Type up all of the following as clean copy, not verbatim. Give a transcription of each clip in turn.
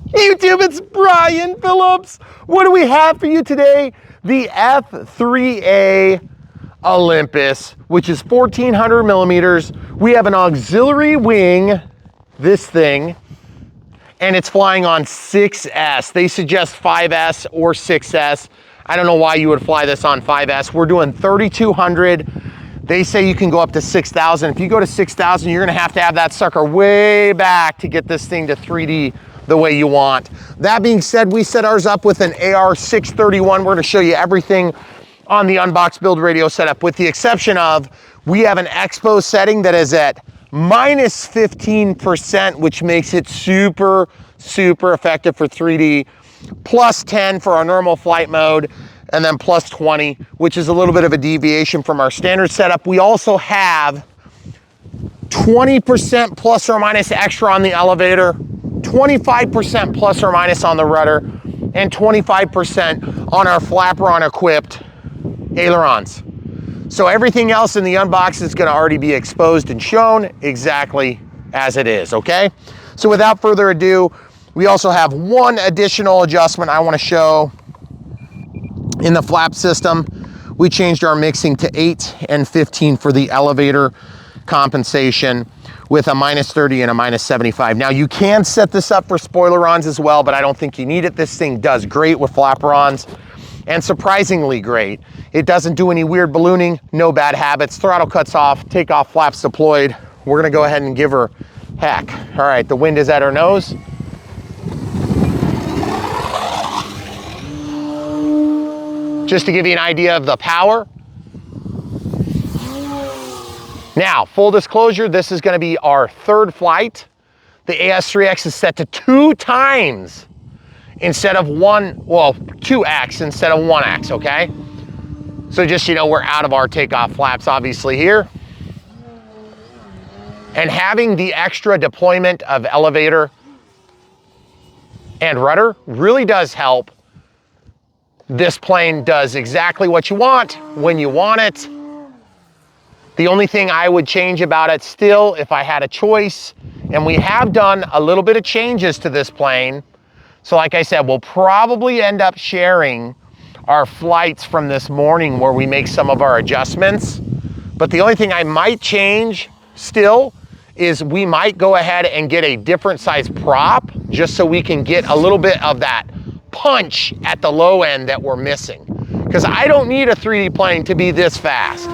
YouTube, it's Brian Phillips. What do we have for you today? The F3A Olympus, which is 1400 millimeters. We have an auxiliary wing, this thing, and it's flying on 6S. They suggest 5S or 6S. I don't know why you would fly this on 5S. We're doing 3200. They say you can go up to 6,000. If you go to 6,000, you're gonna have to have that sucker way back to get this thing to 3D the way you want. That being said, we set ours up with an AR631. We're gonna show you everything on the Unbox Build Radio setup, with the exception of, we have an expo setting that is at minus 15%, which makes it super, super effective for 3D, plus 10 for our normal flight mode, and then plus 20, which is a little bit of a deviation from our standard setup. We also have 20% plus or minus extra on the elevator, 25% plus or minus on the rudder, and 25% on our flapper-on equipped ailerons. So everything else in the unbox is gonna already be exposed and shown exactly as it is, okay? So without further ado, we also have one additional adjustment I wanna show. In the flap system, we changed our mixing to 8 and 15 for the elevator compensation, with a minus 30 and a minus 75. Now you can set this up for spoilerons as well, but I don't think you need it. This thing does great with flapperons, and surprisingly great. It doesn't do any weird ballooning, no bad habits. Throttle cuts off, takeoff flaps deployed. We're gonna go ahead and give her heck. All right, the wind is at her nose. Just to give you an idea of the power. Now, full disclosure, this is gonna be our third flight. The AS3X is set to 2 times instead of 2X instead of 1X, okay? So just so you know, we're out of our takeoff flaps obviously here. And having the extra deployment of elevator and rudder really does help. This plane does exactly what you want, when you want it. The only thing I would change about it still, if I had a choice, and we have done a little bit of changes to this plane. So like I said, we'll probably end up sharing our flights from this morning where we make some of our adjustments. But the only thing I might change still is we might go ahead and get a different size prop, just so we can get a little bit of that punch at the low end that we're missing. Because I don't need a 3D plane to be this fast.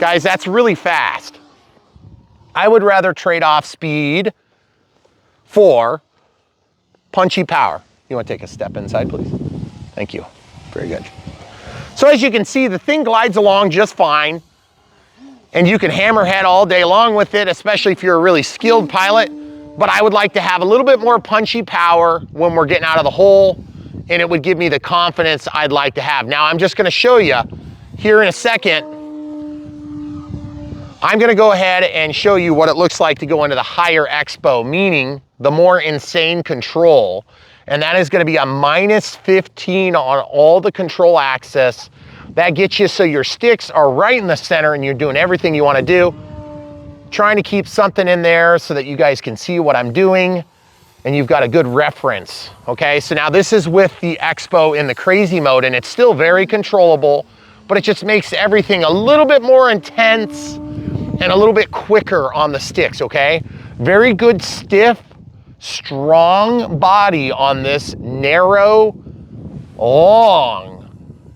Guys, that's really fast. I would rather trade off speed for punchy power. You want to take a step inside, please? Thank you. Very good. So as you can see, the thing glides along just fine, and you can hammerhead all day long with it, especially if you're a really skilled pilot. But I would like to have a little bit more punchy power when we're getting out of the hole, and it would give me the confidence I'd like to have. Now I'm just gonna show you here in a second. I'm gonna go ahead and show you what it looks like to go into the higher expo, meaning the more insane control. And that is gonna be a minus 15 on all the control axis. That gets you so your sticks are right in the center and you're doing everything you wanna do. Trying to keep something in there so that you guys can see what I'm doing, and you've got a good reference, okay? So now this is with the Expo in the crazy mode, and it's still very controllable, but it just makes everything a little bit more intense and a little bit quicker on the sticks, okay? Very good stiff, strong body on this narrow, long,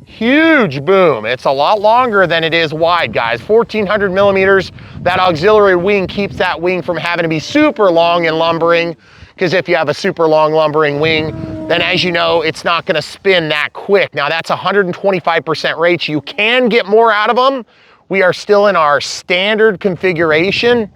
huge boom. It's a lot longer than it is wide, guys. 1400 millimeters. That auxiliary wing keeps that wing from having to be super long and lumbering, because if you have a super long lumbering wing, then as you know, it's not gonna spin that quick. Now that's 125% rates. You can get more out of them. We are still in our standard configuration.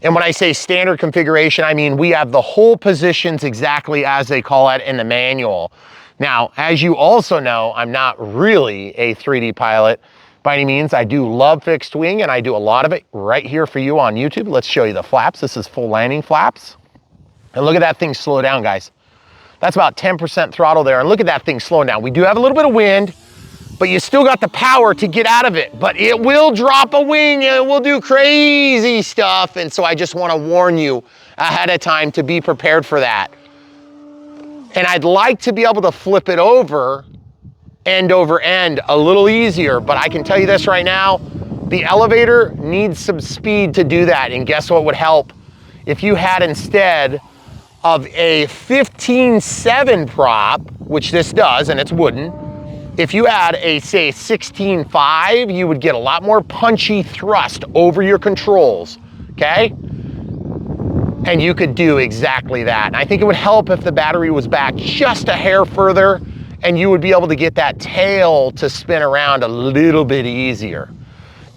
And when I say standard configuration, I mean we have the whole positions exactly as they call it in the manual. Now, as you also know, I'm not really a 3D pilot by any means. I do love fixed wing, and I do a lot of it right here for you on YouTube. Let's show you the flaps. This is full landing flaps. And look at that thing slow down, guys. That's about 10% throttle there. And look at that thing slowing down. We do have a little bit of wind, but you still got the power to get out of it. But it will drop a wing and it will do crazy stuff. And so I just want to warn you ahead of time to be prepared for that. And I'd like to be able to flip it over end a little easier, but I can tell you this right now, the elevator needs some speed to do that. And guess what would help? If you had, instead of a 15.7 prop, which this does, and it's wooden, if you had a, say, 16.5, you would get a lot more punchy thrust over your controls, okay? And you could do exactly that. And I think it would help if the battery was back just a hair further, and you would be able to get that tail to spin around a little bit easier.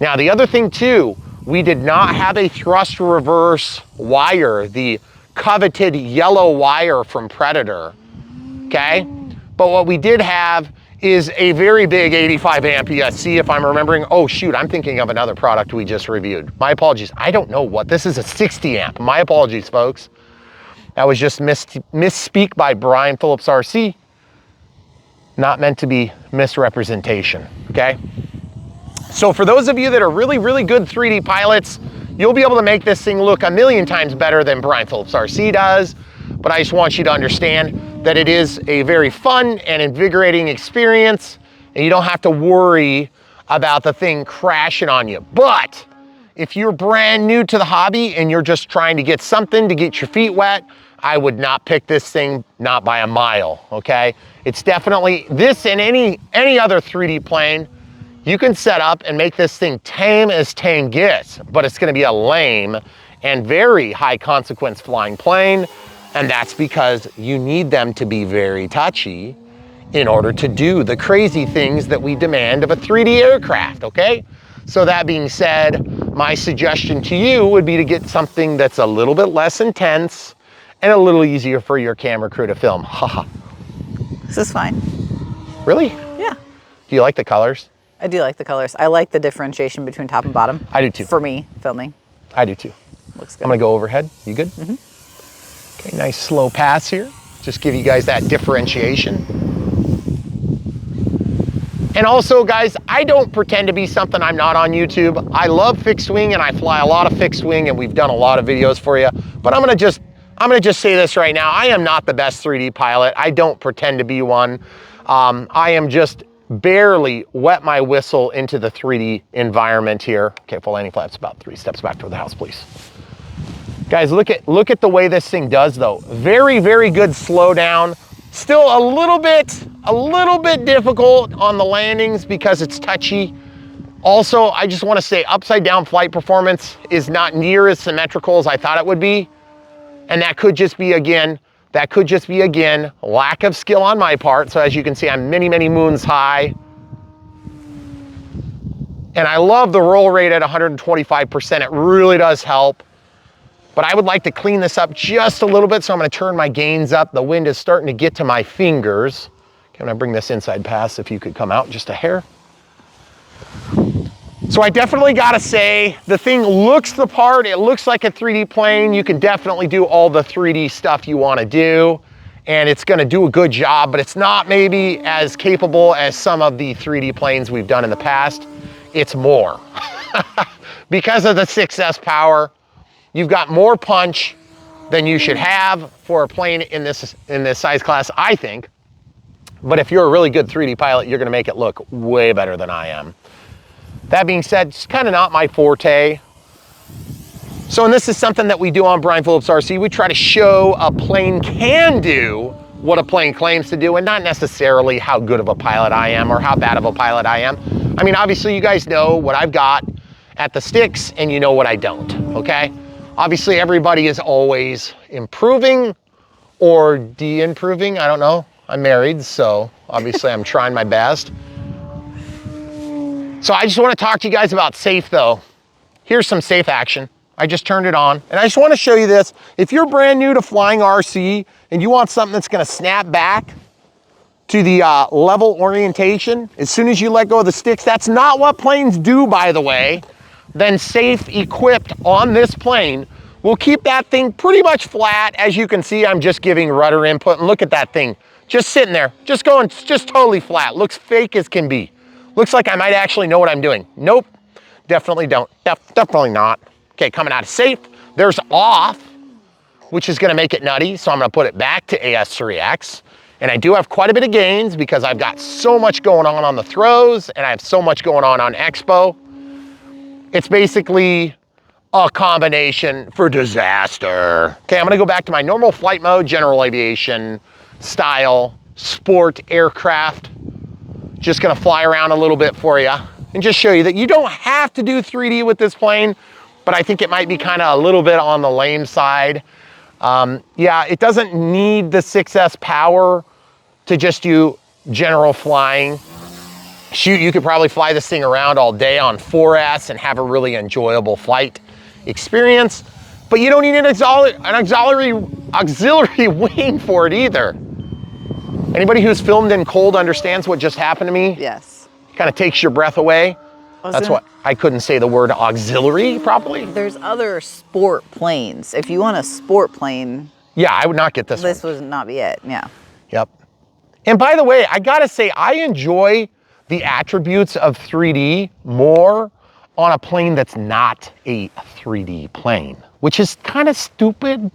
Now, the other thing too, we did not have a thrust reverse wire, the coveted yellow wire from Predator, okay? But what we did have is a very big 85 amp ESC, if I'm remembering. Oh shoot, I'm thinking of another product we just reviewed. My apologies, I don't know what, this is a 60 amp. My apologies, folks. That was just misspeak by Brian Phillips RC. Not meant to be misrepresentation, okay? So for those of you that are really, really good 3D pilots, you'll be able to make this thing look a million times better than Brian Phillips RC does. But I just want you to understand that it is a very fun and invigorating experience, and you don't have to worry about the thing crashing on you. But if you're brand new to the hobby and you're just trying to get something to get your feet wet, I would not pick this thing, not by a mile, okay? It's definitely, this and any other 3D plane, you can set up and make this thing tame as tame gets, but it's gonna be a lame and very high consequence flying plane, and that's because you need them to be very touchy in order to do the crazy things that we demand of a 3D aircraft, okay? So that being said, my suggestion to you would be to get something that's a little bit less intense and a little easier for your camera crew to film. Haha. This is fine. Really? Yeah. Do you like the colors? I do like the colors. I like the differentiation between top and bottom. I do too. For me, filming. I do too. Looks good. I'm gonna go overhead. You good? Mm-hmm. Okay, nice slow pass here. Just give you guys that differentiation. And also, guys, I don't pretend to be something I'm not on YouTube. I love fixed wing and I fly a lot of fixed wing and we've done a lot of videos for you. But I'm gonna just say this right now. I am not the best 3D pilot. I don't pretend to be one. I am just barely wet my whistle into the 3D environment here. Okay, full landing flaps about 3 steps back toward the house, please. Guys, look at the way this thing does though. Very, very good slowdown. Still a little bit difficult on the landings because it's touchy. Also, I just want to say upside down flight performance is not near as symmetrical as I thought it would be. And that could just be, again, lack of skill on my part. So as you can see, I'm many, many moons high. And I love the roll rate at 125%. It really does help. But I would like to clean this up just a little bit, so I'm gonna turn my gains up. The wind is starting to get to my fingers. Okay, I'm gonna bring this inside pass if you could come out just a hair. So I definitely gotta say, the thing looks the part. It looks like a 3D plane. You can definitely do all the 3D stuff you wanna do, and it's gonna do a good job, but it's not maybe as capable as some of the 3D planes we've done in the past. It's more. Because of the 6S power, you've got more punch than you should have for a plane in this size class, I think. But if you're a really good 3D pilot, you're gonna make it look way better than I am. That being said, it's kind of not my forte. So, and this is something that we do on Brian Phillips RC. We try to show a plane can do what a plane claims to do, and not necessarily how good of a pilot I am or how bad of a pilot I am. I mean, obviously you guys know what I've got at the sticks and you know what I don't, okay? Obviously everybody is always improving or de-improving, I don't know. I'm married, so obviously I'm trying my best. So I just want to talk to you guys about safe though. Here's some safe action. I just turned it on and I just want to show you this. If you're brand new to flying RC and you want something that's going to snap back to the level orientation as soon as you let go of the sticks, that's not what planes do, by the way. Then safe equipped on this plane will keep that thing pretty much flat. As you can see, I'm just giving rudder input and look at that thing. Just sitting there, just totally flat. Looks fake as can be. Looks like I might actually know what I'm doing. Nope, definitely don't, definitely not. Okay, coming out of safe, there's off. which is gonna make it nutty. So I'm gonna put it back to AS3X. And I do have quite a bit of gains because I've got so much going on the throws and I have so much going on Expo. It's basically a combination for disaster. Okay, I'm gonna go back to my normal flight mode, general aviation style, sport aircraft. Just gonna fly around a little bit for you and just show you that you don't have to do 3D with this plane, but I think it might be kind of a little bit on the lame side. Yeah, it doesn't need the 6S power to just do general flying. Shoot, you could probably fly this thing around all day on 4S and have a really enjoyable flight experience, but you don't need an auxiliary wing for it either. Anybody who's filmed in cold understands what just happened to me? Yes. Kind of takes your breath away. That's what, I couldn't say the word auxiliary properly. There's other sport planes. If you want a sport plane. Yeah, I would not get this one. This would not be it, yeah. Yep. And by the way, I gotta say, I enjoy the attributes of 3D more on a plane that's not a 3D plane, which is kind of stupid,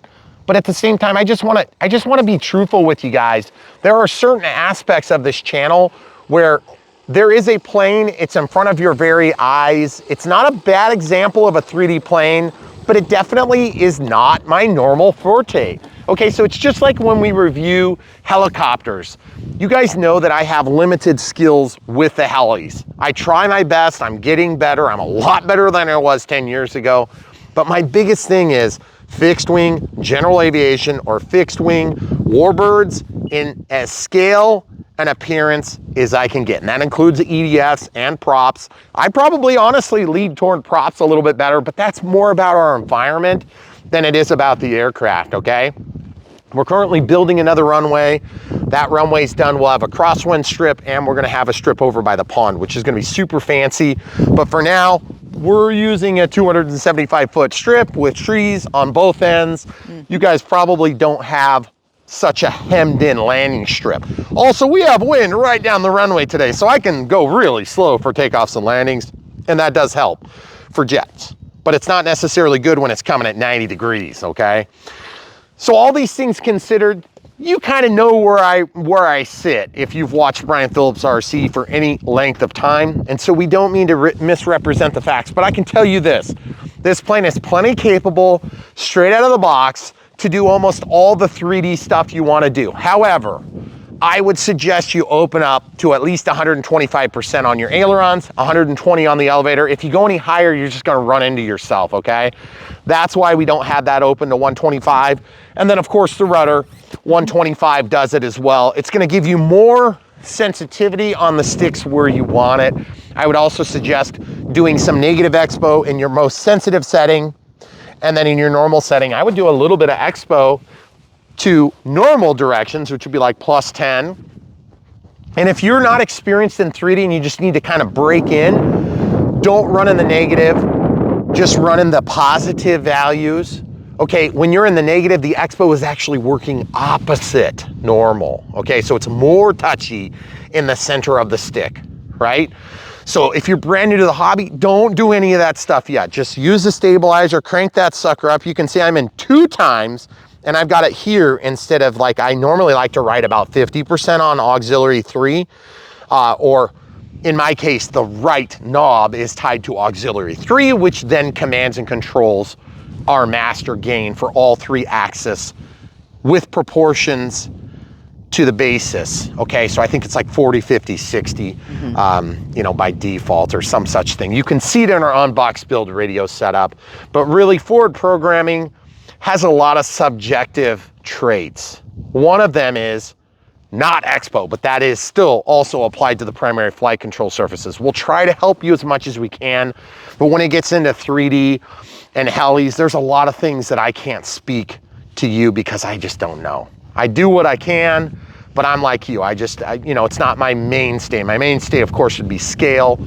but at the same time, I just wanna be truthful with you guys. There are certain aspects of this channel where there is a plane, it's in front of your very eyes. It's not a bad example of a 3D plane, but it definitely is not my normal forte. Okay, so it's just like when we review helicopters. You guys know that I have limited skills with the helis. I try my best, I'm getting better. I'm a lot better than I was 10 years ago. But my biggest thing is fixed wing, general aviation, or fixed wing warbirds in as scale and appearance as I can get. And that includes EDFs and props. I probably honestly lead toward props a little bit better, but that's more about our environment than it is about the aircraft, okay? We're currently building another runway. That runway's done. We'll have a crosswind strip and we're gonna have a strip over by the pond, which is gonna be super fancy. But for now, we're using a 275-foot strip with trees on both ends. You guys probably don't have such a hemmed in landing strip. Also, we have wind right down the runway today, so I can go really slow for takeoffs and landings, and that does help for jets. But it's not necessarily good when it's coming at 90 degrees, okay? So all these things considered, you kind of know where I sit if you've watched Brian Phillips RC for any length of time. And so we don't mean to misrepresent the facts, but I can tell you this plane is plenty capable, straight out of the box, to do almost all the 3D stuff you want to do. However, I would suggest you open up to at least 125% on your ailerons, 120 on the elevator. If you go any higher, you're just gonna run into yourself, okay? That's why we don't have that open to 125. And then of course the rudder, 125 does it as well. It's gonna give you more sensitivity on the sticks where you want it. I would also suggest doing some negative expo in your most sensitive setting. And then in your normal setting, I would do a little bit of expo to normal directions, which would be like +10. And if you're not experienced in 3D and you just need to kind of break in, don't run in the negative, just run in the positive values. Okay, when you're in the negative, the expo is actually working opposite normal. Okay, so it's more touchy in the center of the stick, right? So if you're brand new to the hobby, don't do any of that stuff yet. Just use the stabilizer, crank that sucker up. You can see I'm in 2 times, and I've got it here instead of like, I normally like to ride about 50% on auxiliary 3, or in my case, the right knob is tied to auxiliary 3, which then commands and controls our master gain for all 3 axes with proportions to the basis. Okay, so I think it's like 40, 50, 60, you know, by default or some such thing. You can see it in our on-box build radio setup, but really forward programming has a lot of subjective traits. One of them is not expo, but that is still also applied to the primary flight control surfaces. We'll try to help you as much as we can, but when it gets into 3D and helis, there's a lot of things that I can't speak to you because I just don't know. I do what I can, but I'm like you. You know, it's not my mainstay. My mainstay, of course, would be scale,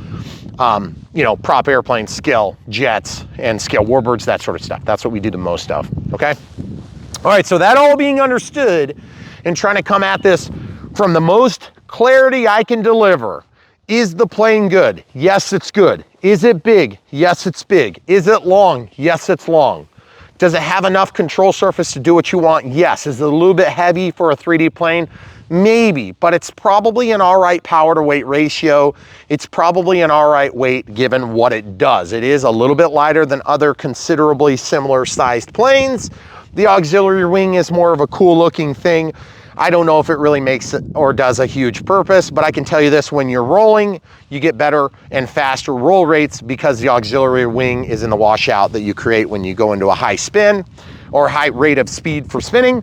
you know, prop airplanes, scale jets, and scale warbirds, that sort of stuff. That's what we do the most of, okay? All right, so that all being understood and trying to come at this from the most clarity I can deliver. Is the plane good? Yes, it's good. Is it big? Yes, it's big. Is it long? Yes, it's long. Does it have enough control surface to do what you want? Yes. Is it a little bit heavy for a 3D plane? Maybe, but it's probably an all right power to weight ratio. It's probably an all right weight given what it does. It is a little bit lighter than other considerably similar sized planes. The auxiliary wing is more of a cool looking thing. I don't know if it really makes it or does a huge purpose, but I can tell you this, when you're rolling, you get better and faster roll rates because the auxiliary wing is in the washout that you create when you go into a high spin or high rate of speed for spinning.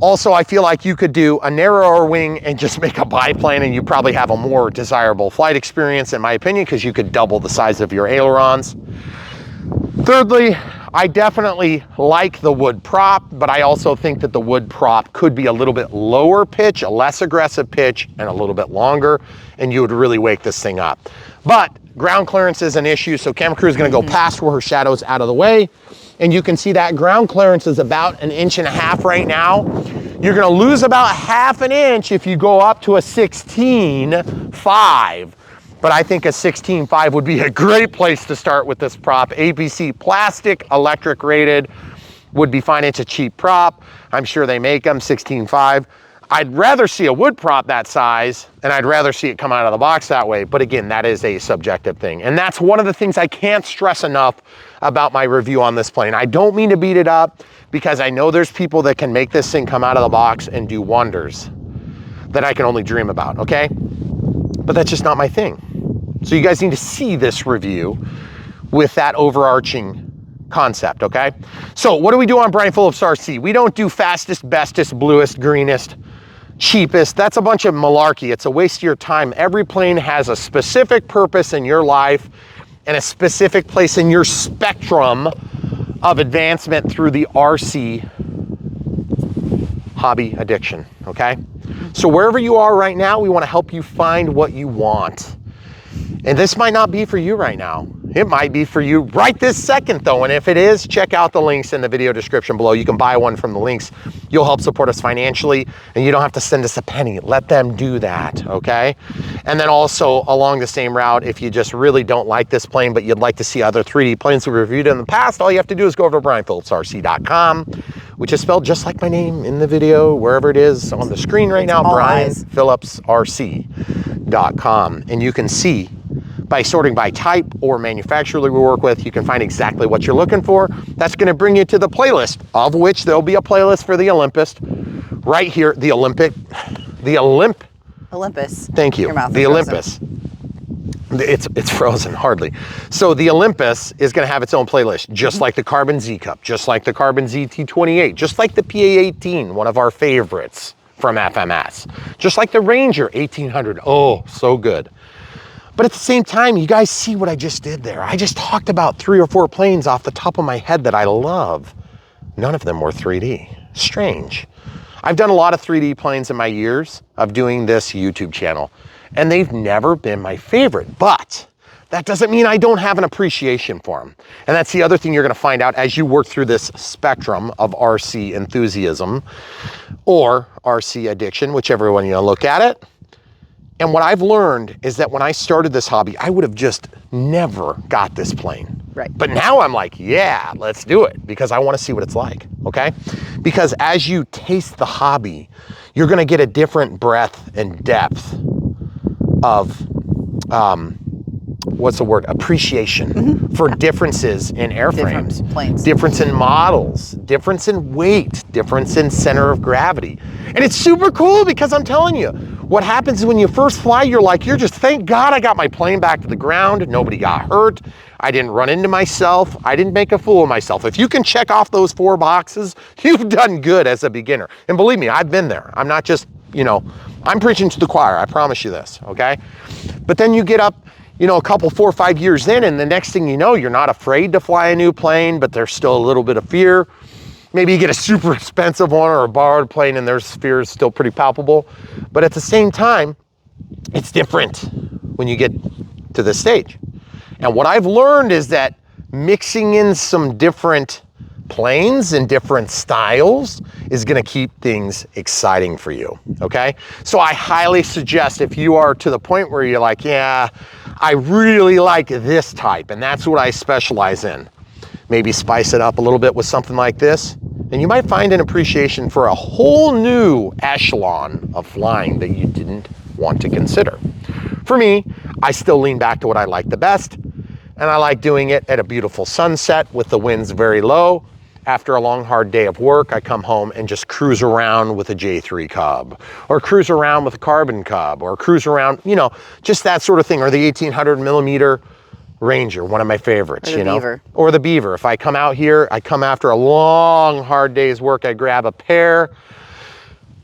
Also, I feel like you could do a narrower wing and just make a biplane, and you probably have a more desirable flight experience, in my opinion, because you could double the size of your ailerons. Thirdly, I definitely like the wood prop, but I also think that the wood prop could be a little bit lower pitch, a less aggressive pitch, and a little bit longer, and you would really wake this thing up. But ground clearance is an issue, so camera crew is gonna go past where her shadow's out of the way, and you can see that ground clearance is about 1.5 inches right now. You're gonna lose about 1/2 inch if you go up to a 16.5. But I think a 16.5 would be a great place to start with this prop. APC plastic, electric rated, would be fine. It's a cheap prop. I'm sure they make them 16.5. I'd rather see a wood prop that size, and I'd rather see it come out of the box that way. But again, that is a subjective thing. And that's one of the things I can't stress enough about my review on this plane. I don't mean to beat it up, because I know there's people that can make this thing come out of the box and do wonders that I can only dream about, okay? But that's just not my thing. So you guys need to see this review with that overarching concept, okay? So what do we do on Brian Phillips RC? We don't do fastest, bestest, bluest, greenest, cheapest. That's a bunch of malarkey. It's a waste of your time. Every plane has a specific purpose in your life and a specific place in your spectrum of advancement through the RC hobby addiction, okay? So wherever you are right now, we want to help you find what you want. And this might not be for you right now. It might be for you right this second though. And if it is, check out the links in the video description below. You can buy one from the links. You'll help support us financially, and you don't have to send us a penny. Let them do that, okay? And then also along the same route, if you just really don't like this plane, but you'd like to see other 3D planes we reviewed in the past, all you have to do is go over to BrianPhillipsRC.com, which is spelled just like my name in the video, wherever it is on the screen right now, BrianPhillipsRC.com. And you can see by sorting by type or manufacturer we work with, you can find exactly what you're looking for. That's gonna bring you to the playlist, of which there'll be a playlist for the Olympus right here, Olympus. Thank you, Your mouth the is Olympus. It's frozen, hardly. So the Olympus is gonna have its own playlist, just like the Carbon Z Cup, just like the Carbon ZT28, just like the PA18, one of our favorites from FMS, just like the Ranger 1800, oh, so good. But at the same time, you guys see what I just did there. I just talked about 3 or 4 planes off the top of my head that I love. None of them were 3D. Strange. I've done a lot of 3D planes in my years of doing this YouTube channel, and they've never been my favorite. But that doesn't mean I don't have an appreciation for them. And that's the other thing you're gonna find out as you work through this spectrum of RC enthusiasm or RC addiction, whichever one you look at it. And what I've learned is that when I started this hobby, I would have just never got this plane. Right. But now I'm like, yeah, let's do it, because I want to see what it's like, okay? Because as you taste the hobby, you're going to get a different breadth and depth of, what's the word? Appreciation for differences in airframes, Different planes. difference in models, difference in weight, difference in center of gravity. And it's super cool, because I'm telling you, what happens is when you first fly, you're just, thank God I got my plane back to the ground. Nobody got hurt. I didn't run into myself. I didn't make a fool of myself. If you can check off those 4 boxes, you've done good as a beginner. And believe me, I've been there. I'm not just, I'm preaching to the choir. I promise you this, okay? But then you get up, a couple, 4 or 5 years in, and the next thing you know, you're not afraid to fly a new plane, but there's still a little bit of fear. Maybe you get a super expensive one or a borrowed plane, and their fear is still pretty palpable. But at the same time, it's different when you get to this stage. And what I've learned is that mixing in some different planes and different styles is gonna keep things exciting for you, okay? So I highly suggest, if you are to the point where you're like, yeah, I really like this type, and that's what I specialize in, maybe spice it up a little bit with something like this, and you might find an appreciation for a whole new echelon of flying that you didn't want to consider. For me, I still lean back to what I like the best, and I like doing it at a beautiful sunset with the winds very low. After a long, hard day of work, I come home and just cruise around with a J3 Cub, or cruise around with a Carbon Cub, or cruise around, you know, just that sort of thing, or the 1800 millimeter Ranger, one of my favorites, you know? Beaver. Or the Beaver. If I come out here, I come after a long, hard day's work, I grab a pair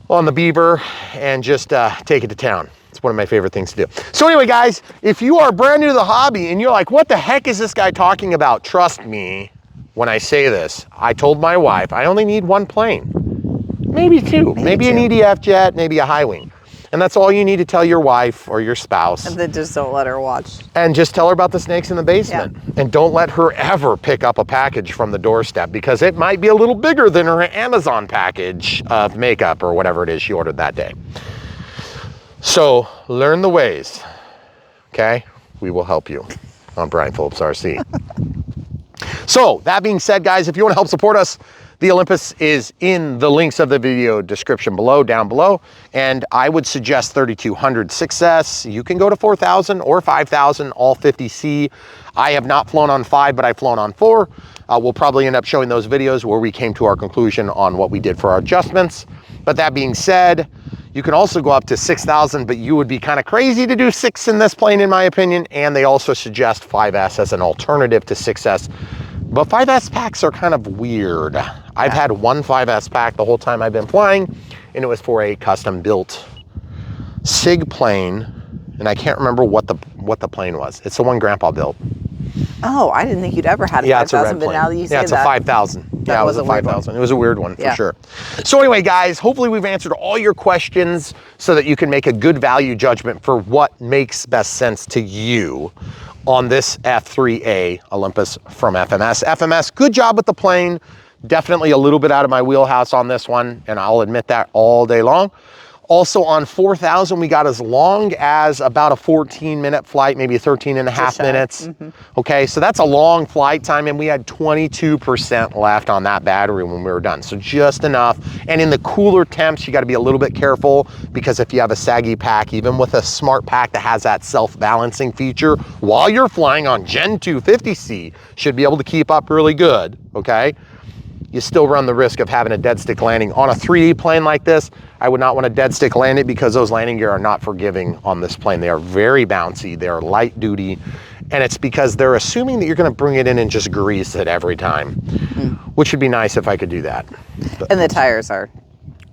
on the Beaver and just take it to town. It's one of my favorite things to do. So anyway, guys, if you are brand new to the hobby and you're like, what the heck is this guy talking about? Trust me when I say this. I told my wife, I only need one plane, maybe two, maybe an EDF jet, maybe a high wing. And that's all you need to tell your wife or your spouse. And then just don't let her watch. And just tell her about the snakes in the basement. Yeah. And don't let her ever pick up a package from the doorstep, because it might be a little bigger than her Amazon package of makeup or whatever it is she ordered that day. So learn the ways, okay? We will help you on Brian Phillips RC. So that being said, guys, if you want to help support us, the Olympus is in the links of the video description below, down below, and I would suggest 3200 6S. You can go to 4000 or 5000, all 50C. I have not flown on 5, but I've flown on 4. We'll probably end up showing those videos where we came to our conclusion on what we did for our adjustments. But that being said, you can also go up to 6,000, but you would be kind of crazy to do 6 in this plane, in my opinion. And they also suggest 5S as an alternative to 6S. But 5S packs are kind of weird. I've had one 5S pack the whole time I've been flying, and it was for a custom built SIG plane, and I can't remember what the plane was. It's the one Grandpa built. Oh, I didn't think you'd ever had a 5,000, but now that you say that. Yeah, it's a 5,000. Yeah, it was a 5,000. It was a weird one, for sure. So anyway, guys, hopefully we've answered all your questions so that you can make a good value judgment for what makes best sense to you on this F3A Olympus from FMS. FMS, good job with the plane. Definitely a little bit out of my wheelhouse on this one, and I'll admit that all day long. Also on 4000, we got as long as about a 14-minute flight, maybe 13 and a half minutes. Okay, so that's a long flight time, and we had 22% left on that battery when we were done. So just enough. And in the cooler temps, you got to be a little bit careful, because if you have a saggy pack, even with a smart pack that has that self-balancing feature, while you're flying on Gen 2 50C, should be able to keep up really good, okay? You still run the risk of having a dead stick landing. On a 3D plane like this, I would not want to dead stick land it, because those landing gear are not forgiving on this plane. They are very bouncy, they're light duty, and it's because they're assuming that you're going to bring it in and just grease it every time, which would be nice if I could do that. But and the tires are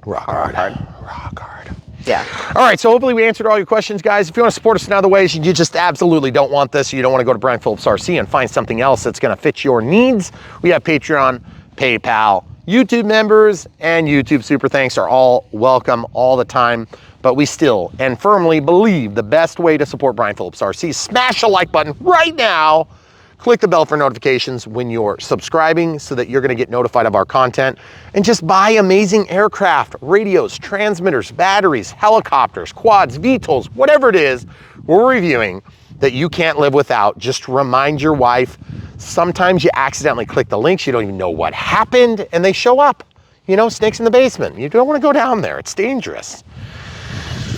rock hard. Rock hard. Yeah. All right, so hopefully we answered all your questions, guys. If you want to support us in other ways, you just absolutely don't want this, you don't want to go to Brian Phillips RC and find something else that's going to fit your needs, we have Patreon, PayPal, YouTube members, and YouTube super thanks are all welcome all the time. But we still and firmly believe the best way to support Brian Phillips RC, smash the like button right now. Click the bell for notifications when you're subscribing, so that you're going to get notified of our content. And just buy amazing aircraft, radios, transmitters, batteries, helicopters, quads, VTOLs, whatever it is we're reviewing that you can't live without. Just remind your wife. Sometimes you accidentally click the links, you don't even know what happened, and they show up. You know, snakes in the basement. You don't want to go down there. It's dangerous.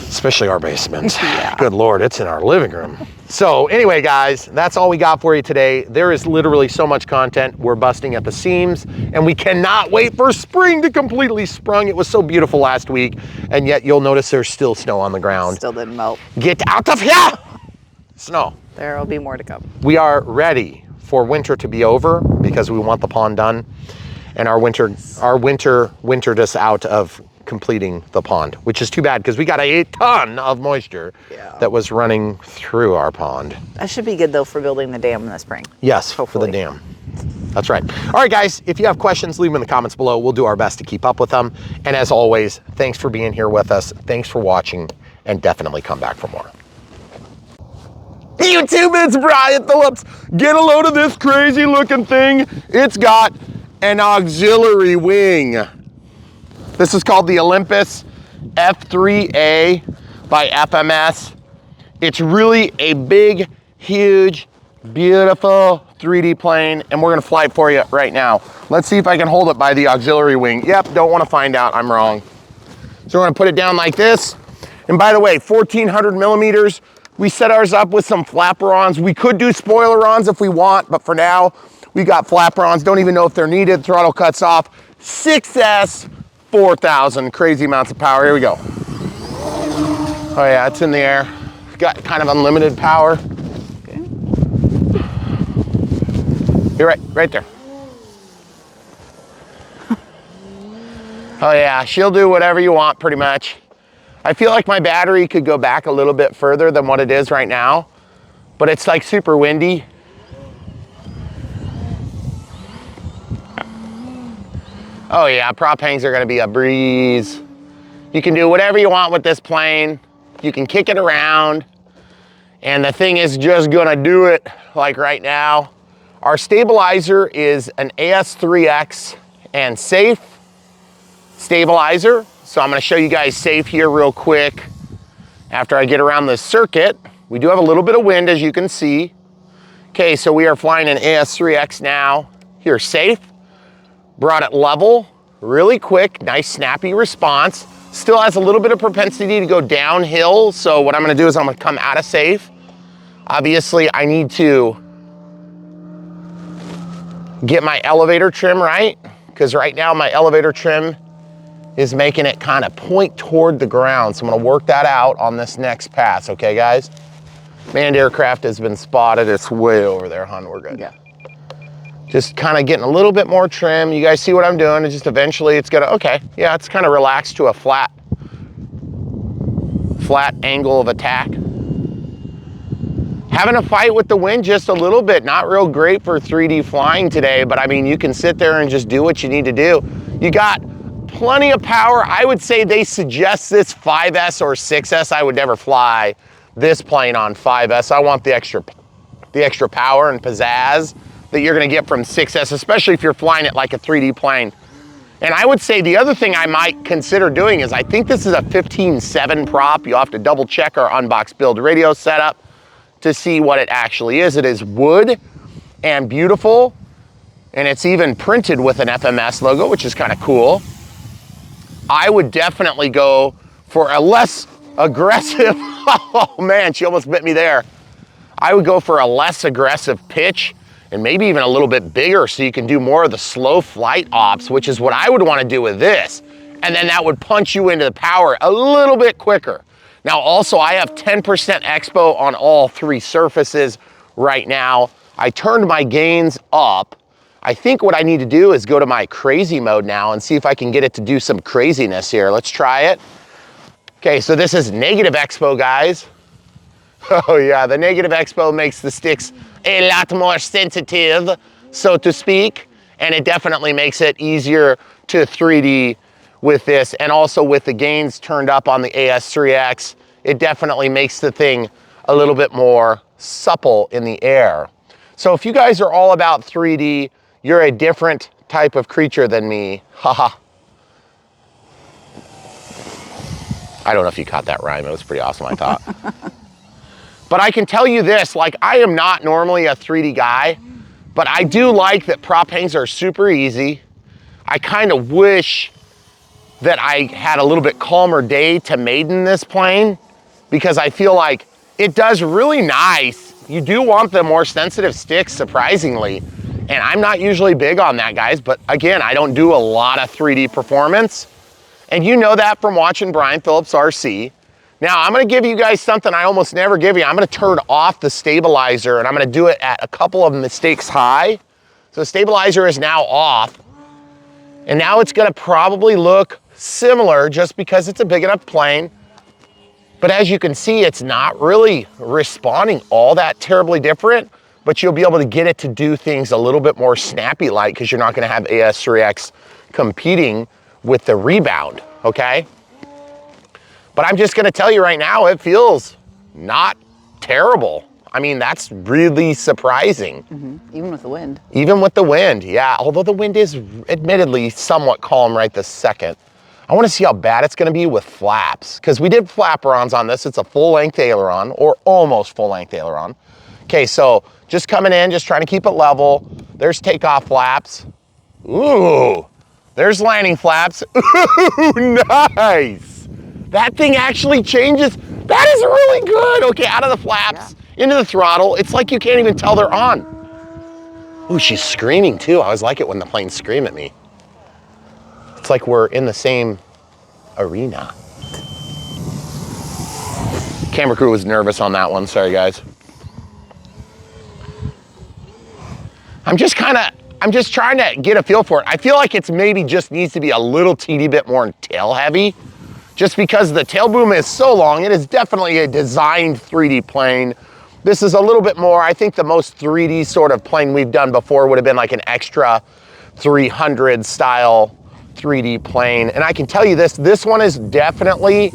Especially our basement. Yeah. Good Lord, it's in our living room. So anyway, guys, that's all we got for you today. There is literally so much content. We're busting at the seams, and we cannot wait for spring to completely sprung. It was so beautiful last week, and yet you'll notice there's still snow on the ground. Still didn't melt. Get out of here! Snow. There will be more to come. We are ready for winter to be over, because we want the pond done, and our wintered us out of completing the pond, which is too bad, because we got a ton of moisture that was running through our pond. That should be good though for building the dam in the spring. Yes, hopefully. For the dam. That's right. All right, guys, if you have questions, leave them in the comments below. We'll do our best to keep up with them. And as always, thanks for being here with us. Thanks for watching, and definitely come back for more. YouTube, it's Brian Phillips. Get a load of this crazy looking thing. It's got an auxiliary wing. This is called the Olympus F3A by FMS. It's really a big, huge, beautiful 3D plane, and we're gonna fly it for you right now. Let's see if I can hold it by the auxiliary wing. Yep, don't wanna find out, I'm wrong. So we're gonna put it down like this. And by the way, 1400 millimeters, we set ours up with some flaperons. We could do spoilerons if we want, but for now, we got flaperons. Don't even know if they're needed. Throttle cuts off. 6S, 4,000, crazy amounts of power. Here we go. Oh yeah, it's in the air. Got kind of unlimited power. Okay. You're right there. Oh yeah, she'll do whatever you want pretty much. I feel like my battery could go back a little bit further than what it is right now, but it's like super windy. Oh yeah, prop hangs are gonna be a breeze. You can do whatever you want with this plane. You can kick it around, and the thing is just gonna do it like right now. Our stabilizer is an AS3X and safe stabilizer. So I'm gonna show you guys safe here real quick. After I get around the circuit, we do have a little bit of wind, as you can see. Okay, so we are flying an AS3X now. Here, safe. Brought it level, really quick, nice snappy response. Still has a little bit of propensity to go downhill. So what I'm gonna do is I'm gonna come out of safe. Obviously, I need to get my elevator trim right, because right now my elevator trim is making it kind of point toward the ground. So I'm gonna work that out on this next pass, okay guys? Manned aircraft has been spotted. It's way over there, hon, we're good. Yeah. Just kind of getting a little bit more trim. You guys see what I'm doing? It's just eventually it's gonna, okay, yeah, it's kind of relaxed to a flat angle of attack. Having a fight with the wind just a little bit. Not real great for 3D flying today, but I mean, you can sit there and just do what you need to do. You got plenty of power. I would say they suggest this 5S or 6S. I would never fly this plane on 5S. I want the extra power and pizzazz that you're gonna get from 6S, especially if you're flying it like a 3D plane. And I would say the other thing I might consider doing is I think this is a 15.7 prop. You'll have to double check our unbox build radio setup to see what it actually is. It is wood and beautiful, and it's even printed with an FMS logo, which is kind of cool. I would definitely go for a less aggressive, oh man, she almost bit me there. I would go for a less aggressive pitch and maybe even a little bit bigger so you can do more of the slow flight ops, which is what I would want to do with this. And then that would punch you into the power a little bit quicker. Now also I have 10% expo on all three surfaces right now. I turned my gains up. I think what I need to do is go to my crazy mode now and see if I can get it to do some craziness here. Let's try it. Okay, so this is negative expo, guys. Oh yeah, the negative expo makes the sticks a lot more sensitive, so to speak, and it definitely makes it easier to 3D with this, and also with the gains turned up on the AS3X, it definitely makes the thing a little bit more supple in the air. So if you guys are all about 3D, you're a different type of creature than me, haha. I don't know if you caught that rhyme, it was pretty awesome, I thought. But I can tell you this, like I am not normally a 3D guy, but I do like that prop hangs are super easy. I kind of wish that I had a little bit calmer day to Maiden this plane, because I feel like it does really nice. You do want the more sensitive sticks, surprisingly. And I'm not usually big on that, guys, but again, I don't do a lot of 3D performance. And you know that from watching Brian Phillips RC. Now, I'm gonna give you guys something I almost never give you. I'm gonna turn off the stabilizer and I'm gonna do it at a couple of mistakes high. So the stabilizer is now off. And now it's gonna probably look similar just because it's a big enough plane. But as you can see, it's not really responding all that terribly different, but you'll be able to get it to do things a little bit more snappy like, because you're not gonna have AS3X competing with the rebound, okay? But I'm just gonna tell you right now, it feels not terrible. I mean, that's really surprising. Mm-hmm. Even with the wind. Even with the wind, yeah. Although the wind is admittedly somewhat calm right this second. I wanna see how bad it's gonna be with flaps, because we did flaperons on this. It's a full-length aileron, or almost full-length aileron. Okay, so Just coming in, just trying to keep it level. There's takeoff flaps. Ooh, there's landing flaps. Ooh, nice. That thing actually changes. That is really good. Okay, out of the flaps, into the throttle. It's like you can't even tell they're on. Ooh, she's screaming too. I always like it when the planes scream at me. It's like we're in the same arena. Camera crew was nervous on that one, sorry guys. I'm just trying to get a feel for it. I feel like it's maybe just needs to be a little teeny bit more tail heavy, just because the tail boom is so long. It is definitely a designed 3D plane. This is a little bit more, I think the most 3D sort of plane we've done before would have been like an extra 300 style 3D plane. And I can tell you this one is definitely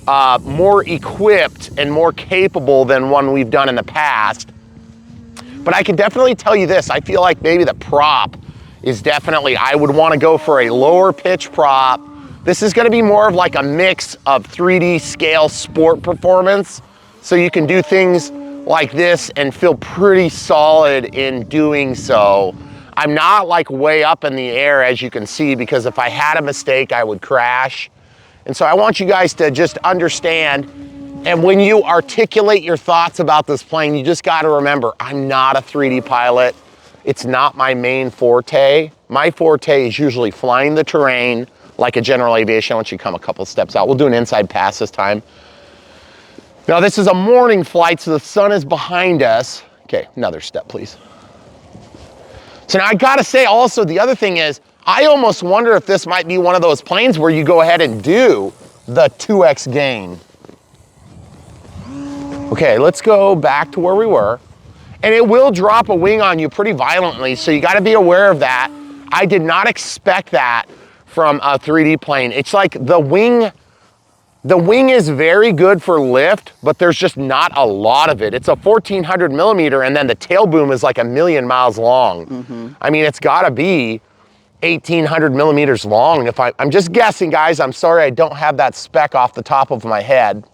more equipped and more capable than one we've done in the past. But I can definitely tell you this, I feel like maybe the prop is definitely, I would want to go for a lower pitch prop. This is going to be more of like a mix of 3D scale sport performance. So you can do things like this and feel pretty solid in doing so. I'm not like way up in the air, as you can see, because if I had a mistake, I would crash. And so I want you guys to just understand, and when you articulate your thoughts about this plane, you just got to remember, I'm not a 3D pilot. It's not my main forte. My forte is usually flying the terrain like a general aviation. I want you to come a couple steps out. We'll do an inside pass this time. Now this is a morning flight, so the sun is behind us. Okay, another step, please. So now I gotta say also, the other thing is, I almost wonder if this might be one of those planes where you go ahead and do the 2x gain. Okay, let's go back to where we were. And it will drop a wing on you pretty violently, so you gotta be aware of that. I did not expect that from a 3D plane. It's like the wing is very good for lift, but there's just not a lot of it. It's a 1400 millimeter, and then the tail boom is like 1,000,000 miles long. I mean, it's gotta be 1,800 millimeters long. I'm just guessing, guys. I'm sorry I don't have that spec off the top of my head.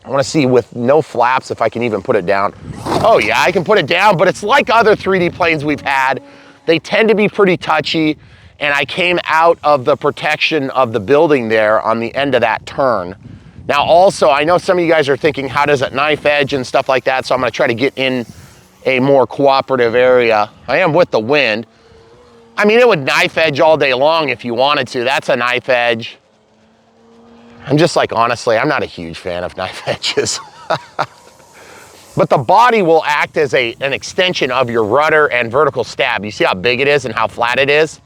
I wanna see with no flaps if I can even put it down. Oh yeah, I can put it down, but it's like other 3D planes we've had. They tend to be pretty touchy, and I came out of the protection of the building there on the end of that turn. Now also, I know some of you guys are thinking, how does it knife edge and stuff like that, so I'm gonna try to get in a more cooperative area. I am with the wind. I mean, it would knife edge all day long if you wanted to. That's a knife edge. I'm just like, honestly, I'm not a huge fan of knife edges. But the body will act as an extension of your rudder and vertical stab. You see how big it is and how flat it is?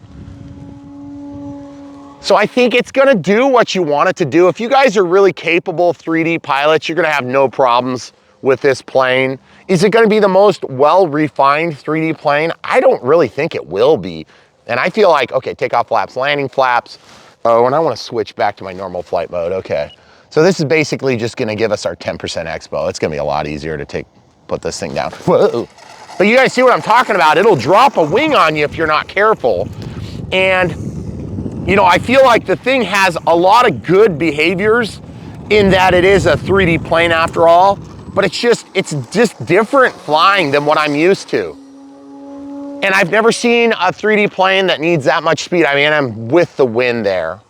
So I think it's gonna do what you want it to do. If you guys are really capable 3D pilots, you're gonna have no problems with this plane. Is it gonna be the most well-refined 3D plane? I don't really think it will be. And I feel like, okay, takeoff flaps, landing flaps. Oh, and I wanna switch back to my normal flight mode, okay. So this is basically just gonna give us our 10% expo. It's gonna be a lot easier to put this thing down. Whoa. But you guys see what I'm talking about. It'll drop a wing on you if you're not careful. And you know, I feel like the thing has a lot of good behaviors in that it is a 3D plane after all, but it's just different flying than what I'm used to. And I've never seen a 3D plane that needs that much speed. I mean, I'm with the wind there.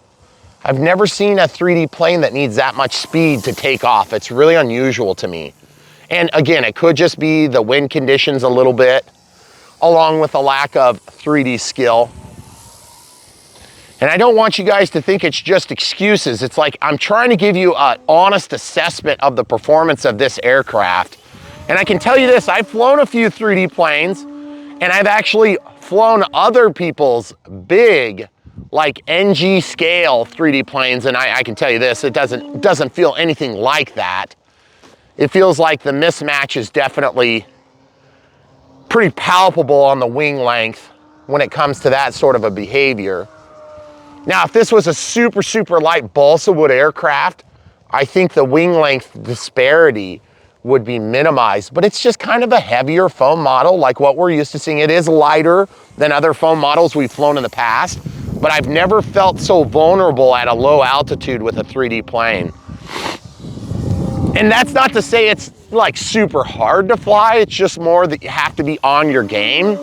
I've never seen a 3D plane that needs that much speed to take off. It's really unusual to me. And again, it could just be the wind conditions a little bit, along with a lack of 3D skill. And I don't want you guys to think it's just excuses. It's like I'm trying to give you an honest assessment of the performance of this aircraft. And I can tell you this, I've flown a few 3D planes, and I've actually flown other people's big, like NG scale 3D planes, and I can tell you this, it doesn't feel anything like that. It feels like the mismatch is definitely pretty palpable on the wing length when it comes to that sort of a behavior. Now, if this was a super, super light balsa wood aircraft, I think the wing length disparity would be minimized, but it's just kind of a heavier foam model like what we're used to seeing. It is lighter than other foam models we've flown in the past, but I've never felt so vulnerable at a low altitude with a 3D plane. And that's not to say it's like super hard to fly. It's just more that you have to be on your game.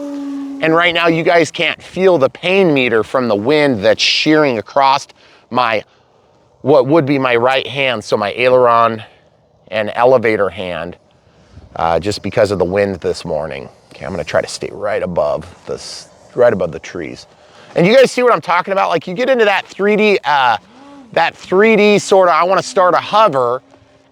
And right now you guys can't feel the pain meter from the wind that's shearing across my, what would be my right hand. So my aileron and elevator hand, just because of the wind this morning. Okay, I'm gonna try to stay right above this, right above the trees. And you guys see what I'm talking about? Like you get into that 3D sort of, I wanna start a hover,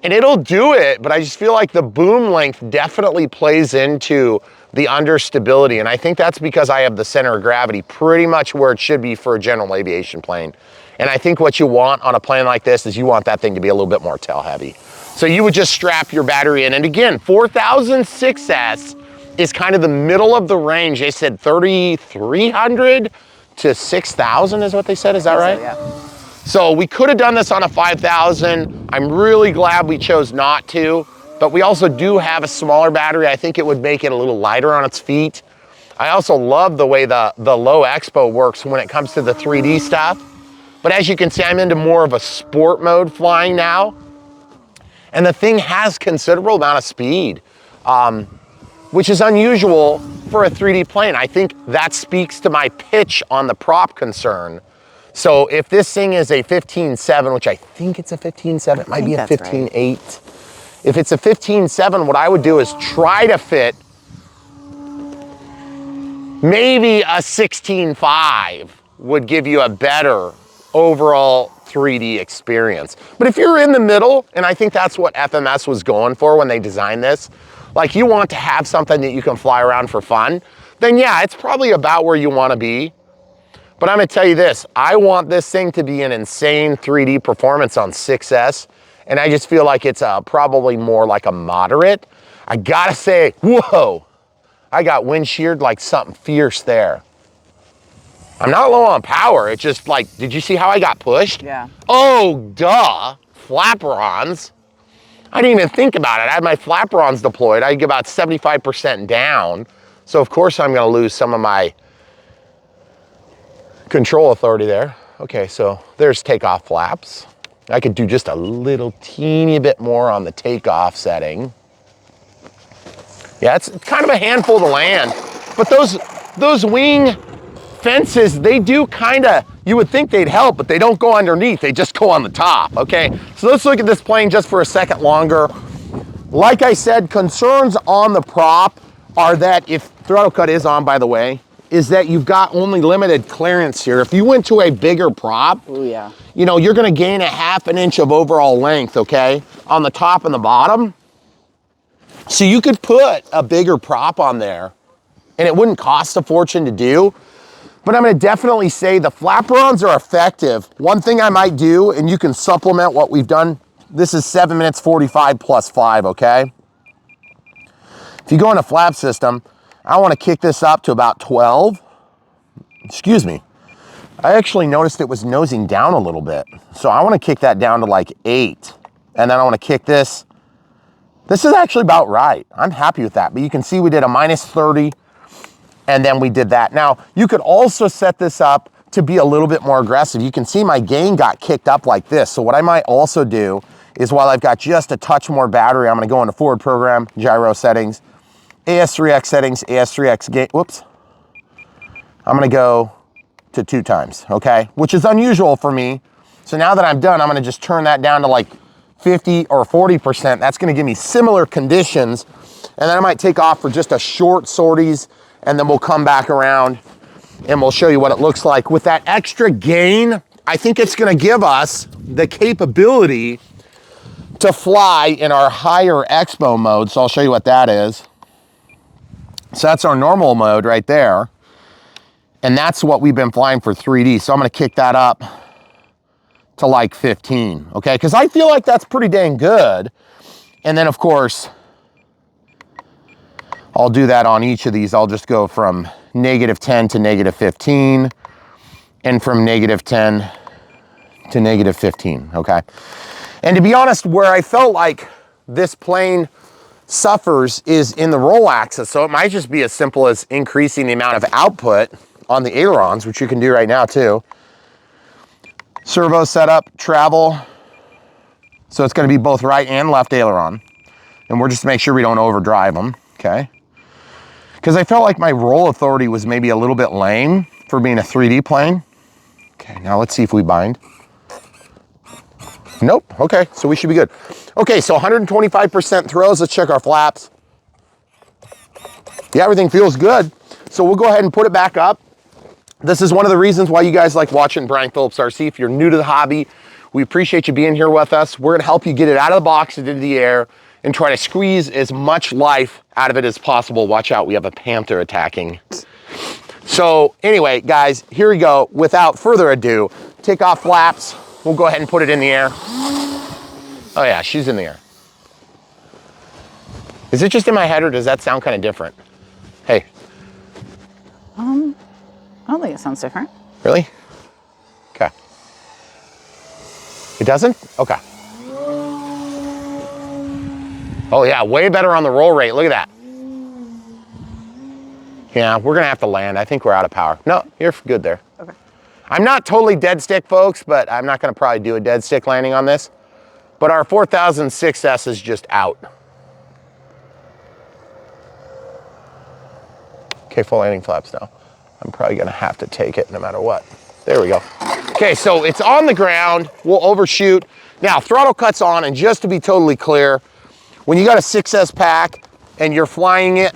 and it'll do it, but I just feel like the boom length definitely plays into the understability. And I think that's because I have the center of gravity pretty much where it should be for a general aviation plane. And I think what you want on a plane like this is you want that thing to be a little bit more tail heavy. So you would just strap your battery in. And again, 4006S is kind of the middle of the range. They said 3,300 to 6,000 is what they said, is that right? So, yeah. So we could have done this on a 5,000. I'm really glad we chose not to, but we also do have a smaller battery. I think it would make it a little lighter on its feet. I also love the way the low expo works when it comes to the 3D stuff. But as you can see, I'm into more of a sport mode flying now. And the thing has considerable amount of speed, which is unusual for a 3D plane. I think that speaks to my pitch on the prop concern. So if this thing is a 15.7, which I think it's a 15.7, it might be a 15.8. Right. If it's a 15.7, what I would do is try to fit maybe a 16.5 would give you a better overall 3D experience. But if you're in the middle, and I think that's what FMS was going for when they designed this, like you want to have something that you can fly around for fun, then yeah, it's probably about where you want to be. But I'm gonna tell you this, I want this thing to be an insane 3D performance on 6S, and I just feel like it's probably more like a moderate. I gotta say, whoa, I got wind sheared like something fierce there. I'm not low on power, it's just like, did you see how I got pushed? Yeah. Oh, duh, flaperons. I didn't even think about it. I had my flaperons deployed. I get about 75% down. So of course I'm gonna lose some of my control authority there. Okay, so there's takeoff flaps. I could do just a little teeny bit more on the takeoff setting. Yeah, it's kind of a handful to land, but those wing fences, they do kind of, you would think they'd help, but they don't go underneath, they just go on the top, okay? So let's look at this plane just for a second longer. Like I said, concerns on the prop are that if throttle cut is on, by the way, is that you've got only limited clearance here. If you went to a bigger prop, ooh, yeah, you know, you're gonna gain a 1/2 inch of overall length, okay? On the top and the bottom. So you could put a bigger prop on there and it wouldn't cost a fortune to do. But I'm gonna definitely say the flaperons are effective. One thing I might do, and you can supplement what we've done, this is 7 minutes 45 plus 5, okay? If you go in a flap system, I wanna kick this up to about 12. Excuse me. I actually noticed it was nosing down a little bit. So I wanna kick that down to like 8. And then I wanna kick this. This is actually about right. I'm happy with that. But you can see we did a -30 and then we did that. Now, you could also set this up to be a little bit more aggressive. You can see my gain got kicked up like this. So what I might also do is while I've got just a touch more battery, I'm gonna go into forward program, gyro settings, AS3X settings, AS3X gain, whoops. I'm gonna go to 2 times, okay? Which is unusual for me. So now that I'm done, I'm gonna just turn that down to like 50 or 40%. That's gonna give me similar conditions. And then I might take off for just a short sorties and then we'll come back around and we'll show you what it looks like. With that extra gain, I think it's gonna give us the capability to fly in our higher expo mode. So I'll show you what that is. So that's our normal mode right there. And that's what we've been flying for 3D. So I'm gonna kick that up to like 15, okay? Because I feel like that's pretty dang good. And then of course, I'll do that on each of these. I'll just go from -10 to -15 and from -10 to -15, okay? And to be honest, where I felt like this plane suffers is in the roll axis. So it might just be as simple as increasing the amount of output on the ailerons, which you can do right now too. Servo setup, travel. So it's gonna be both right and left aileron. And we're just to make sure we don't overdrive them, okay? Because I felt like my roll authority was maybe a little bit lame for being a 3D plane. Okay, now let's see if we bind. Nope, okay, so we should be good. Okay, so 125% throws. Let's check our flaps. Yeah, everything feels good. So we'll go ahead and put it back up. This is one of the reasons why you guys like watching Brian Phillips RC. If you're new to the hobby, we appreciate you being here with us. We're gonna help you get it out of the box and into the air and try to squeeze as much life out of it as possible. Watch out, we have a panther attacking. So anyway, guys, here we go. Without further ado, take off flaps. We'll go ahead and put it in the air. Oh yeah, she's in the air. Is it just in my head or does that sound kind of different? Hey. I don't think it sounds different. Really? Okay. It doesn't? Okay. Oh yeah, way better on the roll rate. Look at that. Yeah, we're gonna have to land. I think we're out of power. No, you're good there. Okay. I'm not totally dead stick, folks, but I'm not gonna probably do a dead stick landing on this. But our 4006S is just out. Okay, full landing flaps now. I'm probably gonna have to take it no matter what. There we go. Okay, so it's on the ground. We'll overshoot. Now, throttle cut's on, and just to be totally clear, when you got a 6S pack and you're flying it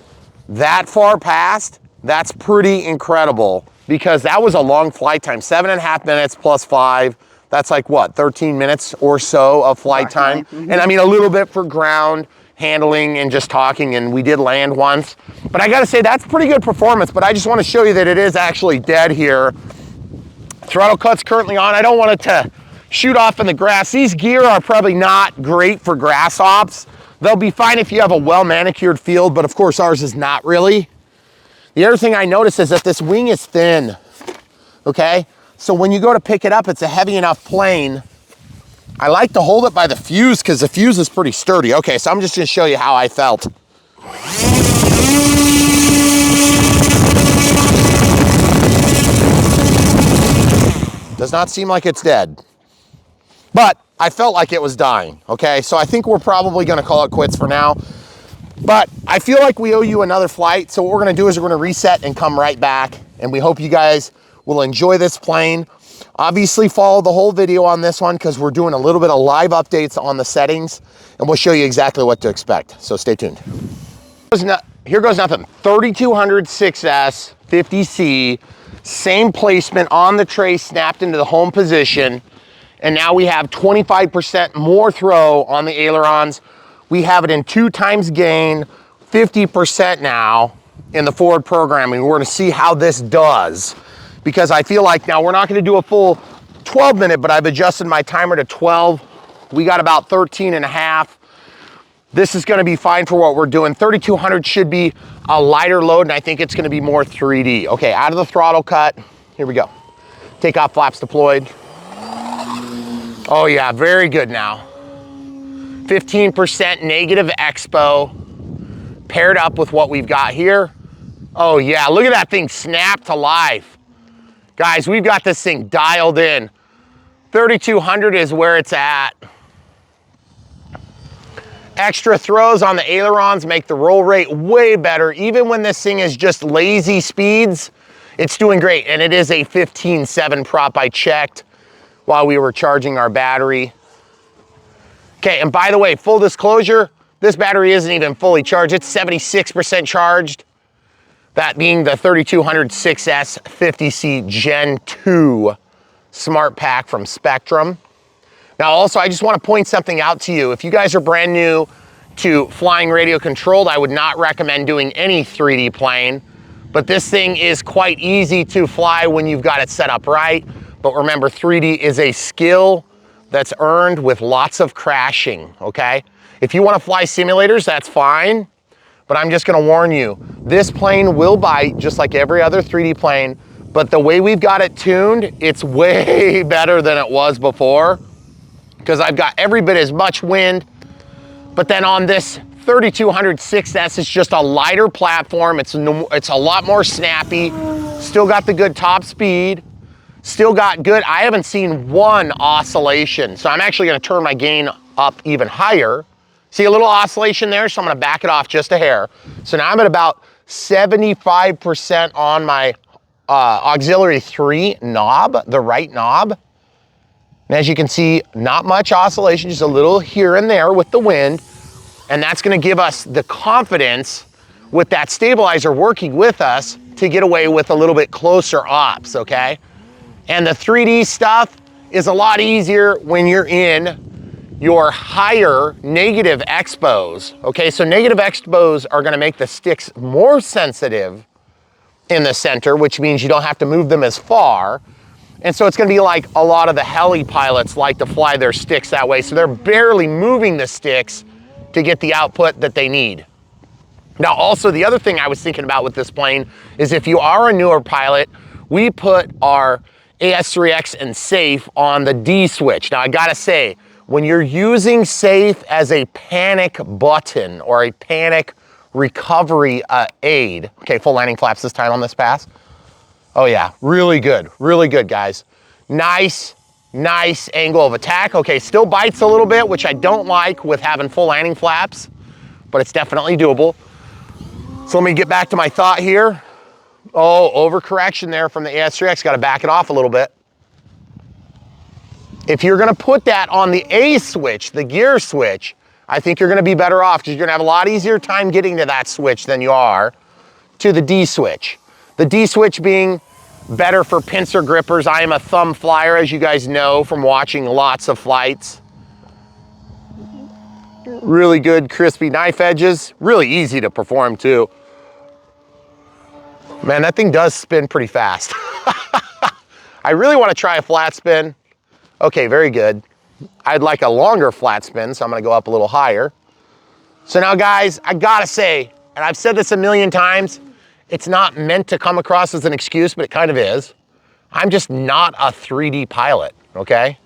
that far past, that's pretty incredible because that was a long flight time, 7.5 minutes plus 5. That's like what, 13 minutes or so of flight time. And I mean a little bit for ground handling and just talking, and we did land once. But I gotta say, that's pretty good performance, but I just wanna show you that it is actually dead here. Throttle cut's currently on. I don't want it to shoot off in the grass. These gear are probably not great for grass ops. They'll be fine if you have a well-manicured field, but of course ours is not really. The other thing I noticed is that this wing is thin, okay? So when you go to pick it up, it's a heavy enough plane. I like to hold it by the fuse because the fuse is pretty sturdy. Okay, so I'm just gonna show you how I felt. Does not seem like it's dead, but I felt like it was dying, okay? So I think we're probably gonna call it quits for now, but I feel like we owe you another flight. So what we're gonna do is we're gonna reset and come right back, and we hope you guys will enjoy this plane. Obviously follow the whole video on this one because we're doing a little bit of live updates on the settings, and we'll show you exactly what to expect. So stay tuned. Here goes nothing. 3200 6S 50C, same placement on the tray, snapped into the home position. And now we have 25% more throw on the ailerons. We have it in 2 times gain, 50% now in the forward programming. We're gonna see how this does, because I feel like now we're not gonna do a full 12 minute, but I've adjusted my timer to 12. We got about 13 and a half. This is gonna be fine for what we're doing. 3200 should be a lighter load, and I think it's gonna be more 3D. Okay, out of the throttle cut, here we go. Take off flaps deployed. Oh yeah, very good now. 15% negative expo paired up with what we've got here. Oh yeah, look at that thing snap to life. Guys, we've got this thing dialed in. 3200 is where it's at. Extra throws on the ailerons make the roll rate way better. Even when this thing is just lazy speeds, it's doing great. And it is a 15.7 prop, I checked while we were charging our battery. Okay, and by the way, full disclosure, this battery isn't even fully charged. It's 76% charged. That being the 3200 6S 50C Gen 2 Smart Pack from Spectrum. Now also, I just want to point something out to you. If you guys are brand new to flying radio controlled, I would not recommend doing any 3D plane, but this thing is quite easy to fly when you've got it set up right. But remember, 3D is a skill that's earned with lots of crashing, okay? If you want to fly simulators, that's fine, but I'm just gonna warn you, this plane will bite just like every other 3D plane, but the way we've got it tuned, it's way better than it was before, because I've got every bit as much wind. But then on this 3200 6S, it's just a lighter platform. It's a lot more snappy, still got the good top speed, still got good, I haven't seen one oscillation. So I'm actually gonna turn my gain up even higher, See a little oscillation there, so I'm gonna back it off just a hair. So now I'm at about 75% on my auxiliary 3 knob, the right knob. And as you can see, not much oscillation, just a little here and there with the wind. And that's gonna give us the confidence with that stabilizer working with us to get away with a little bit closer ops, okay? And the 3D stuff is a lot easier when you're in your higher negative expos, okay? So negative expos are gonna make the sticks more sensitive in the center, which means you don't have to move them as far. And so it's gonna be like a lot of the heli pilots like to fly their sticks that way. So they're barely moving the sticks to get the output that they need. Now, also the other thing I was thinking about with this plane is if you are a newer pilot, we put our AS3X and safe on the D switch. Now I gotta say, when you're using safe as a panic button or a panic recovery aid, okay, full landing flaps this time on this pass. Oh yeah, really good, guys. Nice angle of attack. Okay, still bites a little bit, which I don't like with having full landing flaps, but it's definitely doable. So let me get back to my thought here. Oh, overcorrection there from the AS3X, gotta back it off a little bit. If you're gonna put that on the A switch, the gear switch, I think you're gonna be better off because you're gonna have a lot easier time getting to that switch than you are to the D switch. The D switch being better for pincer grippers. I am a thumb flyer, as you guys know from watching lots of flights. Really good crispy knife edges, really easy to perform too. Man, that thing does spin pretty fast. I really want to try a flat spin. Okay, very good. I'd like a longer flat spin, so I'm gonna go up a little higher. So now guys, I gotta say, and I've said this a million times, it's not meant to come across as an excuse, but it kind of is. I'm just not a 3D pilot, okay?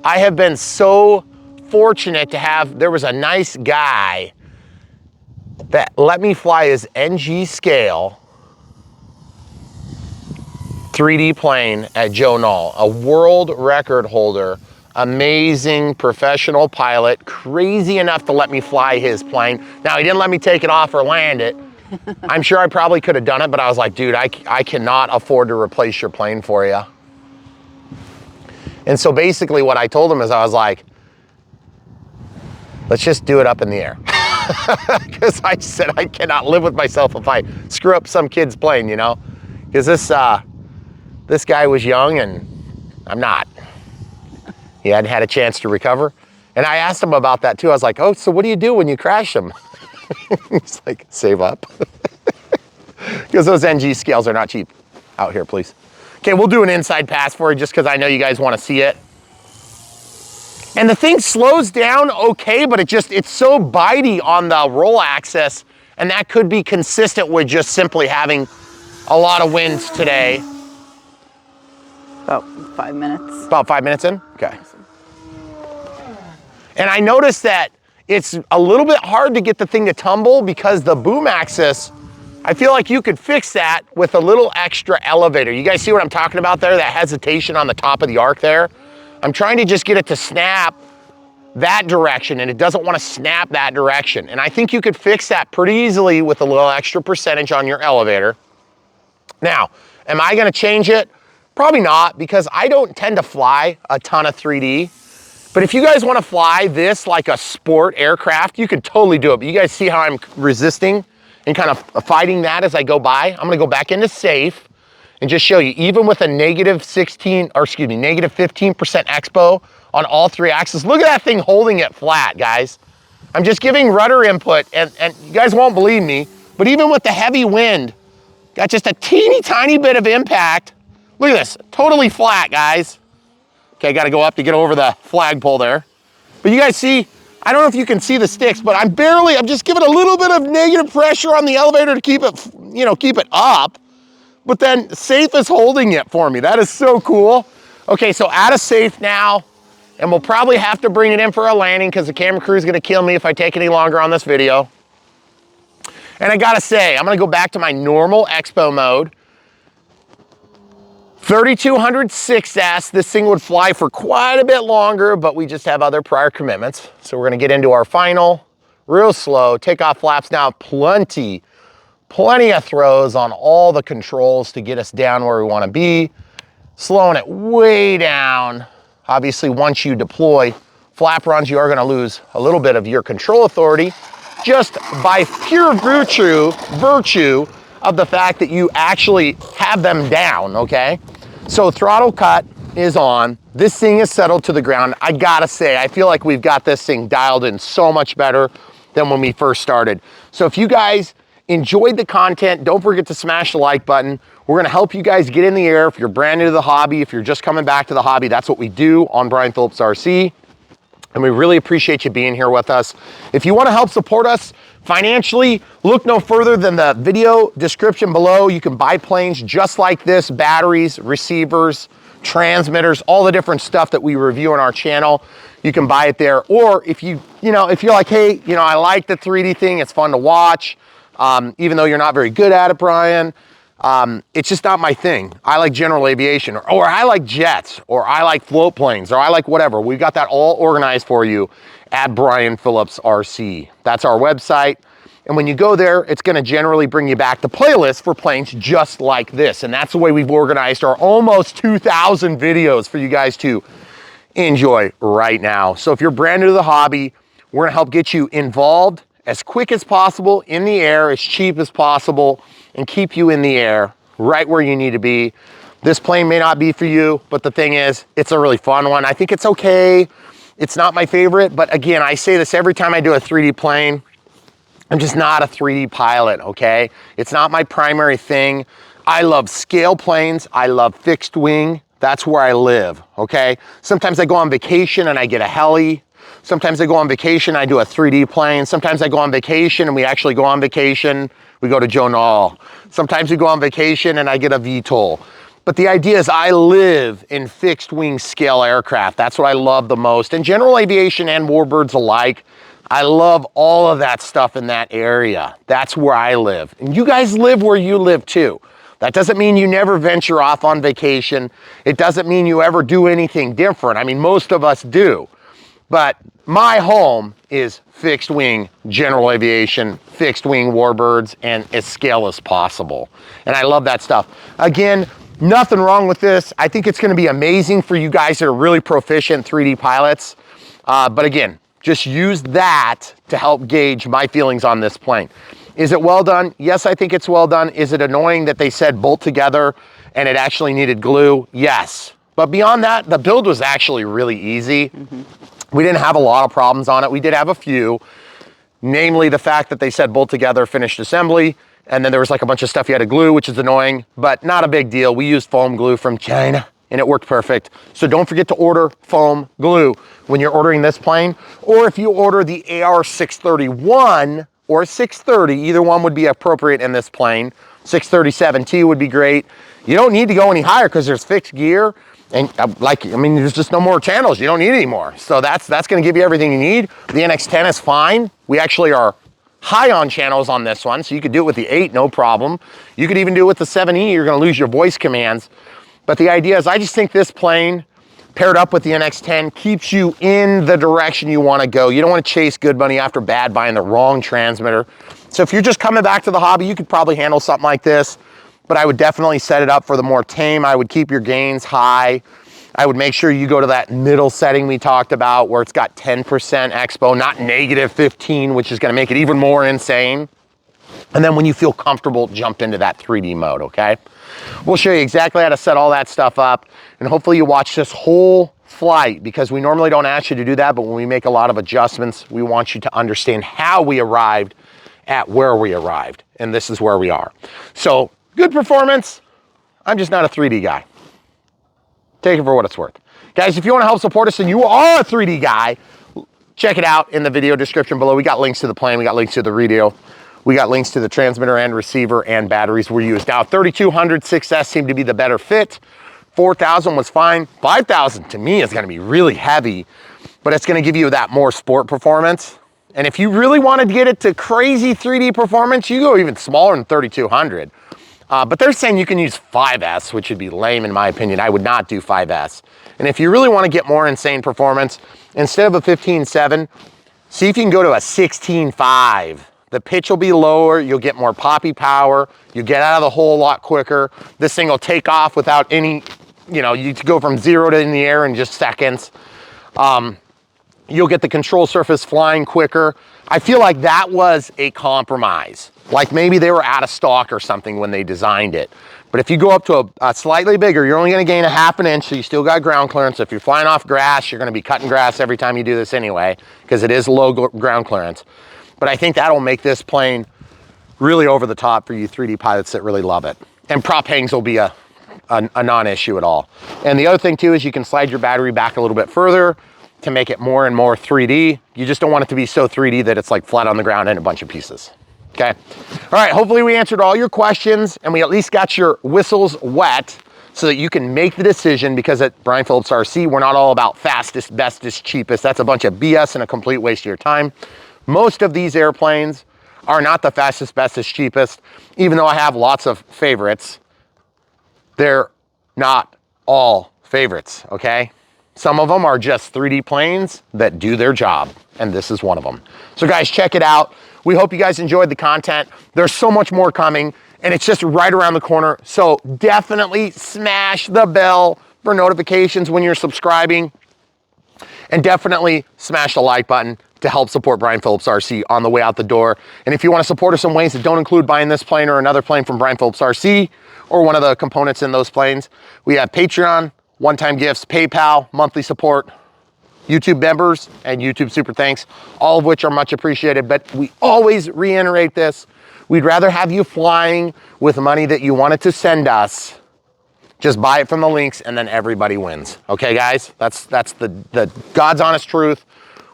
I have been so fortunate to have, there was a nice guy that let me fly his NG scale 3D plane at Joe Knoll, a world record holder, amazing professional pilot, crazy enough to let me fly his plane. Now, he didn't let me take it off or land it. I'm sure I probably could have done it, but I was like, dude, I cannot afford to replace your plane for you. And so basically what I told him is I was like, let's just do it up in the air. Because I said I cannot live with myself if I screw up some kid's plane, you know? Because this guy was young and I'm not. He hadn't had a chance to recover. And I asked him about that too. I was like, oh, so what do you do when you crash them? He's like, save up. Because those NG scales are not cheap. Out here, please. Okay, we'll do an inside pass for you just because I know you guys want to see it. And the thing slows down okay, but it's so bitey on the roll axis, and that could be consistent with just simply having a lot of winds today. About 5 minutes. About 5 minutes in? Okay. And I noticed that it's a little bit hard to get the thing to tumble because the boom axis, I feel like you could fix that with a little extra elevator. You guys see what I'm talking about there? That hesitation on the top of the arc there? I'm trying to just get it to snap that direction, and it doesn't want to snap that direction. And I think you could fix that pretty easily with a little extra percentage on your elevator. Now, am I gonna change it? Probably not, because I don't tend to fly a ton of 3D. But if you guys want to fly this like a sport aircraft, you could totally do it. But you guys see how I'm resisting and kind of fighting that as I go by? I'm gonna go back into safe and just show you, even with a negative 15% expo on all three axes, look at that thing holding it flat, guys. I'm just giving rudder input, and you guys won't believe me, but even with the heavy wind, got just a teeny tiny bit of impact. Look at this, totally flat, guys. Okay, I gotta go up to get over the flagpole there. But you guys see, I don't know if you can see the sticks, but I'm just giving a little bit of negative pressure on the elevator to keep it, you know, keep it up. But then safe is holding it for me. That is so cool. Okay, so out of safe now, and we'll probably have to bring it in for a landing because the camera crew is gonna kill me if I take any longer on this video. And I gotta say, I'm gonna go back to my normal expo mode. 3200 6S, this thing would fly for quite a bit longer, but we just have other prior commitments. So we're gonna get into our final real slow. Takeoff flaps now, plenty of throws on all the controls to get us down where we want to be. Slowing it way down. Obviously, once you deploy flap runs, you are going to lose a little bit of your control authority just by pure virtue of the fact that you actually have them down, okay? So throttle cut is on. This thing is settled to the ground. I gotta say, I feel like we've got this thing dialed in so much better than when we first started. So if you guys enjoyed the content, don't forget to smash the like button. We're gonna help you guys get in the air. If you're brand new to the hobby, if you're just coming back to the hobby, that's what we do on Brian Phillips RC. And we really appreciate you being here with us. If you wanna help support us financially, look no further than the video description below. You can buy planes just like this, batteries, receivers, transmitters, all the different stuff that we review on our channel. You can buy it there. Or if if you're like, hey, I like the 3D thing, it's fun to watch, even though you're not very good at it, Brian, it's just not my thing. I like general aviation, or I like jets, or I like float planes, or I like whatever. We've got that all organized for you at Brian Phillips RC. That's our website. And when you go there, it's gonna generally bring you back to playlists for planes just like this. And that's the way we've organized our almost 2,000 videos for you guys to enjoy right now. So if you're brand new to the hobby, we're gonna help get you involved as quick as possible in the air, as cheap as possible, and keep you in the air right where you need to be. This plane may not be for you, but the thing is, it's a really fun one. I think it's okay. It's not my favorite, but again, I say this every time I do a 3D plane. I'm just not a 3D pilot, okay? It's not my primary thing. I love scale planes. I love fixed wing. That's where I live, okay? Sometimes I go on vacation and I get a heli. Sometimes I go on vacation, I do a 3D plane. Sometimes I go on vacation and we actually go on vacation. We go to Joe Nall. Sometimes we go on vacation and I get a VTOL. But the idea is I live in fixed wing scale aircraft. That's what I love the most. And general aviation and warbirds alike, I love all of that stuff in that area. That's where I live. And you guys live where you live too. That doesn't mean you never venture off on vacation. It doesn't mean you ever do anything different. I mean, most of us do. But my home is fixed wing general aviation, fixed wing warbirds, and as scale as possible. And I love that stuff. Again, nothing wrong with this. I think it's gonna be amazing for you guys that are really proficient 3D pilots. But again, just use that to help gauge my feelings on this plane. Is it well done? Yes, I think it's well done. Is it annoying that they said bolt together and it actually needed glue? Yes. But beyond that, the build was actually really easy. We didn't have a lot of problems on it. We did have a few, namely the fact that they said bolt together, finished assembly, and then there was like a bunch of stuff you had to glue, which is annoying, but not a big deal. We used foam glue from China and it worked perfect. So don't forget to order foam glue when you're ordering this plane, or if you order the AR631 or 630, either one would be appropriate in this plane. 637T would be great. You don't need to go any higher because there's fixed gear. And there's just no more channels. You don't need any more. So that's gonna give you everything you need. The NX10 is fine. We actually are high on channels on this one, so you could do it with the 8, no problem. You could even do it with the 7E, you're gonna lose your voice commands. But the idea is I just think this plane, paired up with the NX10, keeps you in the direction you wanna go. You don't wanna chase good money after bad buying the wrong transmitter. So if you're just coming back to the hobby, you could probably handle something like this. But I would definitely set it up for the more tame. I would keep your gains high. I would make sure you go to that middle setting we talked about where it's got 10% expo, not -15, which is gonna make it even more insane. And then when you feel comfortable, jump into that 3D mode, okay? We'll show you exactly how to set all that stuff up. And hopefully you watch this whole flight, because we normally don't ask you to do that, but when we make a lot of adjustments, we want you to understand how we arrived at where we arrived. And this is where we are. So, good performance. I'm just not a 3D guy. Take it for what it's worth. Guys, if you want to help support us and you are a 3D guy, check it out in the video description below. We got links to the plane, we got links to the radio, we got links to the transmitter and receiver and batteries were used. Now, 3200 6S seemed to be the better fit. 4000 was fine. 5000 to me is going to be really heavy, but it's going to give you that more sport performance. And if you really want to get it to crazy 3D performance, you go even smaller than 3200. But they're saying you can use 5S, which would be lame in my opinion. I would not do 5S. And if you really want to get more insane performance, instead of a 15.7, See if you can go to a 16.5. The pitch will be lower, you'll get more poppy power, you get out of the hole a lot quicker. This thing will take off without any, you know, you go from 0 to in the air in just seconds. You'll get the control surface flying quicker. I feel like that was a compromise. Like maybe they were out of stock or something when they designed it. But if you go up to a slightly bigger, you're only gonna gain 1/2 inch, so you still got ground clearance. If you're flying off grass, you're gonna be cutting grass every time you do this anyway, because it is low ground clearance. But I think that'll make this plane really over the top for you 3D pilots that really love it. And prop hangs will be a non-issue at all. And the other thing too is you can slide your battery back a little bit further to make it more and more 3D. You just don't want it to be so 3D that it's like flat on the ground in a bunch of pieces. Okay. All right, hopefully we answered all your questions and we at least got your whistles wet so that you can make the decision, because at Brian Phillips RC, we're not all about fastest, bestest, cheapest. That's a bunch of BS and a complete waste of your time. Most of these airplanes are not the fastest, bestest, cheapest. Even though I have lots of favorites, they're not all favorites, okay? Some of them are just 3D planes that do their job, and this is one of them. So guys, check it out. We hope you guys enjoyed the content. There's so much more coming, and it's just right around the corner. So definitely smash the bell for notifications when you're subscribing, and definitely smash the like button to help support Brian Phillips RC on the way out the door. And if you want to support us in ways that don't include buying this plane or another plane from Brian Phillips RC or one of the components in those planes, we have Patreon, one-time gifts, PayPal, monthly support, YouTube members, and YouTube super thanks, all of which are much appreciated. But we always reiterate this. We'd rather have you flying with money that you wanted to send us. Just buy it from the links and then everybody wins. Okay, guys? That's the God's honest truth.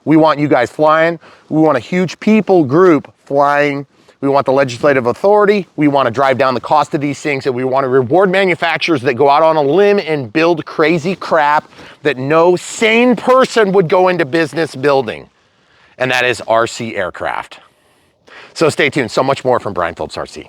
We want you guys flying. We want a huge people group flying. We want the legislative authority. We want to drive down the cost of these things, and we want to reward manufacturers that go out on a limb and build crazy crap that no sane person would go into business building. And that is RC aircraft. So stay tuned. So much more from Brian Phillips RC.